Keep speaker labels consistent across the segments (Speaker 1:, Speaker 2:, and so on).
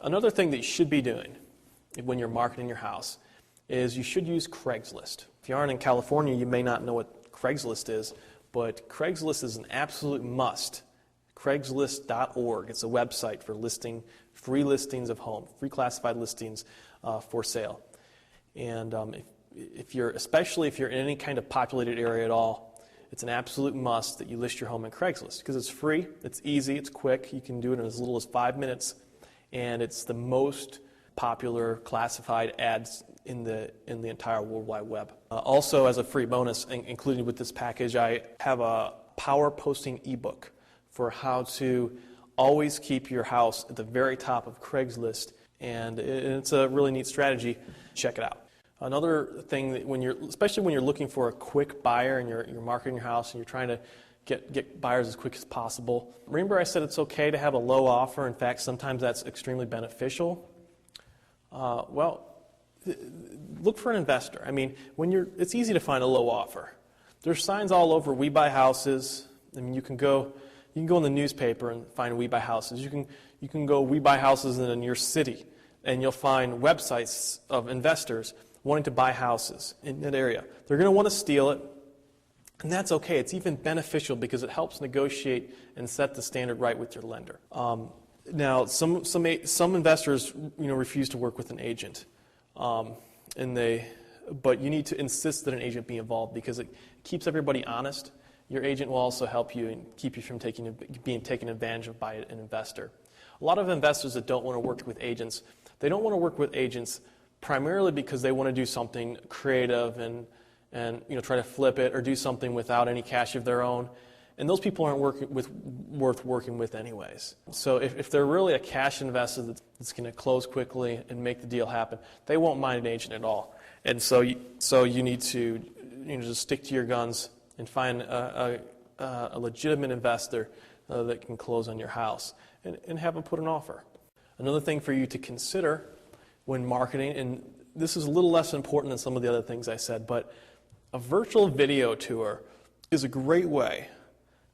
Speaker 1: Another thing that you should be doing when you're marketing your house is you should use Craigslist. If you aren't in California, you may not know what Craigslist is, but Craigslist is an absolute must. Craigslist.org. It's a website for listing free listings of homes, free classified listings for sale. And especially if you're in any kind of populated area at all, it's an absolute must that you list your home in Craigslist because it's free, it's easy, it's quick. You can do it in as little as 5 minutes, and it's the most popular classified ads in the entire World Wide Web. Also, as a free bonus, included with this package, I have a power posting ebook for how to always keep your house at the very top of Craigslist, and it's a really neat strategy. Check it out. Another thing that especially when you're looking for a quick buyer and you're marketing your house and you're trying to get buyers as quick as possible. Remember I said it's okay to have a low offer. In fact, sometimes that's extremely beneficial. Look for an investor. I mean, it's easy to find a low offer. There's signs all over. We buy houses. I mean, you can go in the newspaper and find We Buy Houses. You can go We Buy Houses in your city, and you'll find websites of investors wanting to buy houses in that area. They're going to want to steal it, and that's okay. It's even beneficial because it helps negotiate and set the standard right with your lender. Now, some investors refuse to work with an agent, but you need to insist that an agent be involved because it keeps everybody honest. Your agent will also help you and keep you from being taken advantage of by an investor. A lot of investors that don't want to work with agents, they don't want to work with agents primarily because they want to do something creative and try to flip it or do something without any cash of their own. And those people aren't worth working with anyways. So if they're really a cash investor that's going to close quickly and make the deal happen, they won't mind an agent at all. And so you need to just stick to your guns and find a legitimate investor that can close on your house and have them put an offer. Another thing for you to consider when marketing, and this is a little less important than some of the other things I said, but a virtual video tour is a great way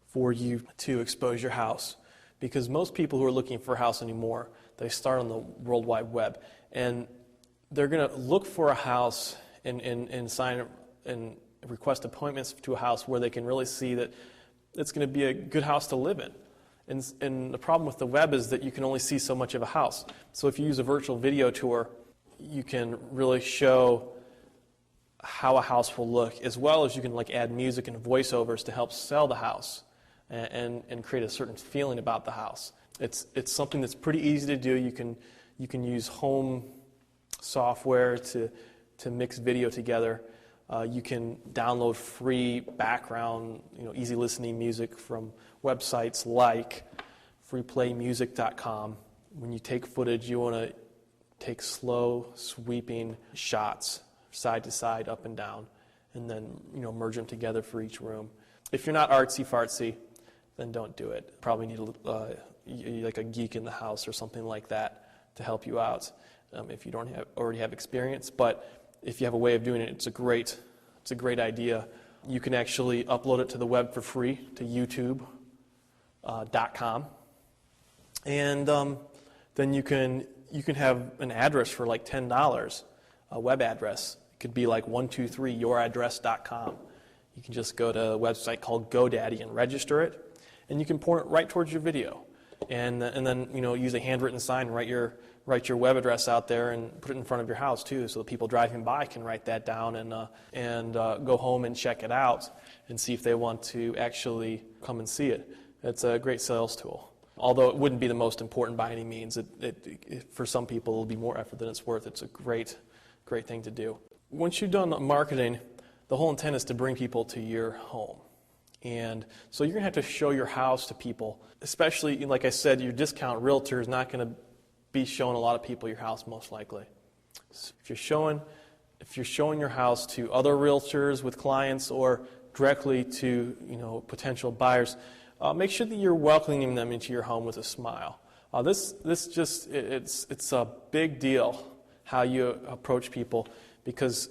Speaker 1: for you to expose your house, because most people who are looking for a house anymore, they start on the World Wide Web, and they're going to look for a house and sign and request appointments to a house where they can really see that it's going to be a good house to live in. And the problem with the web is that you can only see so much of a house. So if you use a virtual video tour, you can really show how a house will look, as well as you can add music and voiceovers to help sell the house and create a certain feeling about the house. It's something that's pretty easy to do. You can use home software to mix video together. You can download free background, easy listening music from websites like freeplaymusic.com. When you take footage, you want to take slow, sweeping shots, side to side, up and down, and then merge them together for each room. If you're not artsy-fartsy, then don't do it. Probably need like a geek in the house or something like that to help you out if you don't already have experience. But if you have a way of doing it, it's a great idea. You can actually upload it to the web for free to YouTube.com, and then you can have an address for like $10, a web address. It could be like 123youraddress.com. You can just go to a website called GoDaddy and register it, and you can point it right towards your video, and then use a handwritten sign, write your web address out there and put it in front of your house too, so the people driving by can write that down and go home and check it out and see if they want to actually come and see it. It's a great sales tool. Although it wouldn't be the most important by any means, for some people it'll be more effort than it's worth. It's a great thing to do. Once you've done marketing, the whole intent is to bring people to your home. And so you're going to have to show your house to people, especially, like I said, your discount realtor is not going to be showing a lot of people your house most likely. So if you're showing your house to other realtors with clients or directly to potential buyers, make sure that you're welcoming them into your home with a smile. It's a big deal how you approach people, because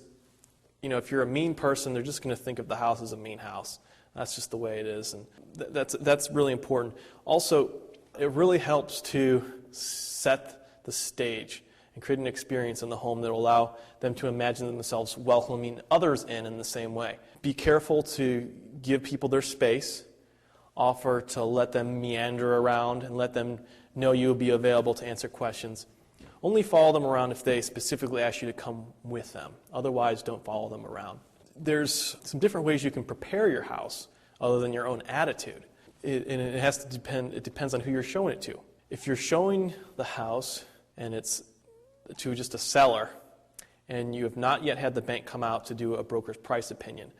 Speaker 1: if you're a mean person, they're just going to think of the house as a mean house. That's just the way it is, and that's really important. Also, it really helps to set the stage and create an experience in the home that will allow them to imagine themselves welcoming others in the same way. Be careful to give people their space, offer to let them meander around and let them know you'll be available to answer questions. Only follow them around if they specifically ask you to come with them. Otherwise, don't follow them around. There's some different ways you can prepare your house other than your own attitude. It depends on who you're showing it to. If you're showing the house and it's to just a seller and you have not yet had the bank come out to do a broker's price opinion,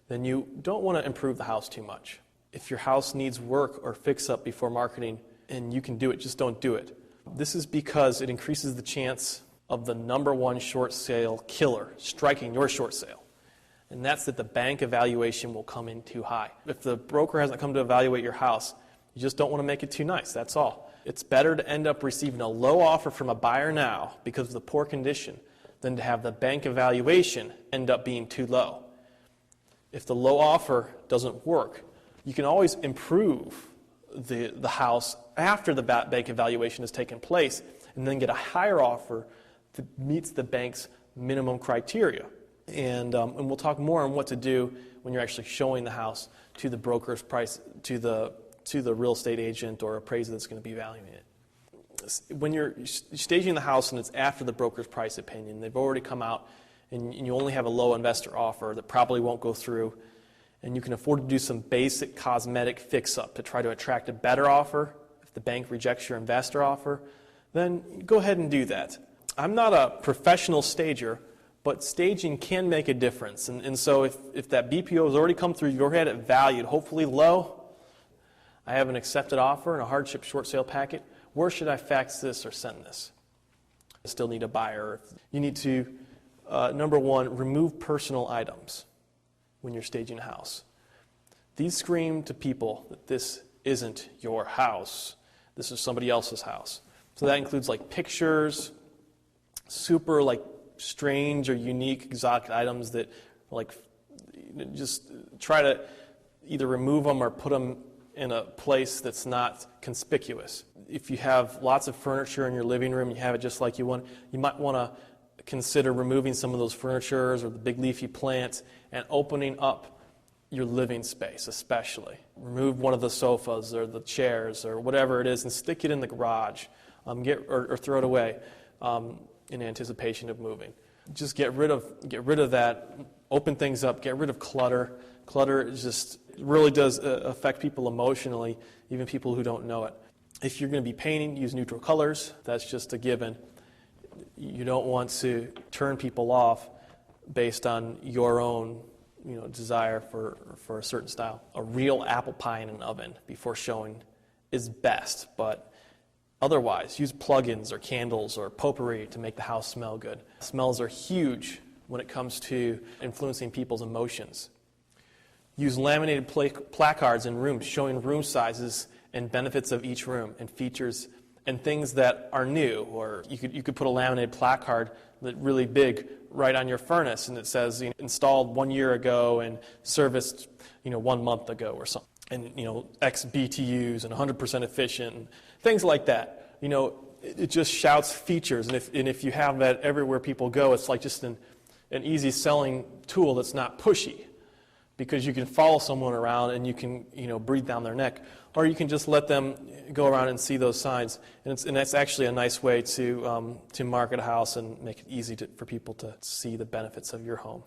Speaker 1: then you don't want to improve the house too much. If your house needs work or fix up before marketing and you can do it, just don't do it. This is because it increases the chance of the number one short sale killer striking your short sale. And that's that the bank evaluation will come in too high. If the broker hasn't come to evaluate your house, you just don't want to make it too nice, that's all. It's better to end up receiving a low offer from a buyer now because of the poor condition than to have the bank evaluation end up being too low. If the low offer doesn't work, you can always improve the house after the bank evaluation has taken place and then get a higher offer that meets the bank's minimum criteria. And we'll talk more on what to do when you're actually showing the house to the broker's price, to the real estate agent or appraiser that's going to be valuing it. When you're staging the house and it's after the broker's price opinion, they've already come out and you only have a low investor offer that probably won't go through, and you can afford to do some basic cosmetic fix-up to try to attract a better offer. If the bank rejects your investor offer, then go ahead and do that. I'm not a professional stager, but staging can make a difference. And so if that BPO has already come through, you've already had it valued, hopefully low, I have an accepted offer and a hardship short sale packet, where should I fax this or send this? I still need a buyer. You need to, number one, remove personal items when you're staging a house. These scream to people that this isn't your house. This is somebody else's house. So that includes like pictures, super like strange or unique exotic items that like just try to either remove them or put them in a place that's not conspicuous. If you have lots of furniture in your living room, you have it just like you want, you might want to consider removing some of those furnitures or the big leafy plants and opening up your living space especially. Remove one of the sofas or the chairs or whatever it is and stick it in the garage or throw it away in anticipation of moving. Just get rid of that, open things up, get rid of clutter. Clutter just really does affect people emotionally, even people who don't know it. If you're going to be painting, use neutral colors. That's just a given. You don't want to turn people off based on your own desire for a certain style. A real apple pie in an oven before showing is best, but otherwise, use plugins or candles or potpourri to make the house smell good. Smells are huge when it comes to influencing people's emotions. Use laminated placards in rooms showing room sizes and benefits of each room and features and things that are new. Or you could put a laminated placard that really big right on your furnace and it says installed 1 year ago and serviced 1 month ago or something. And X BTUs and 100% efficient and things like that. It just shouts features, and if you have that everywhere people go, it's like just an easy selling tool that's not pushy, because you can follow someone around and you can breathe down their neck, or you can just let them go around and see those signs, and that's actually a nice way to market a house and make it easy for people to see the benefits of your home.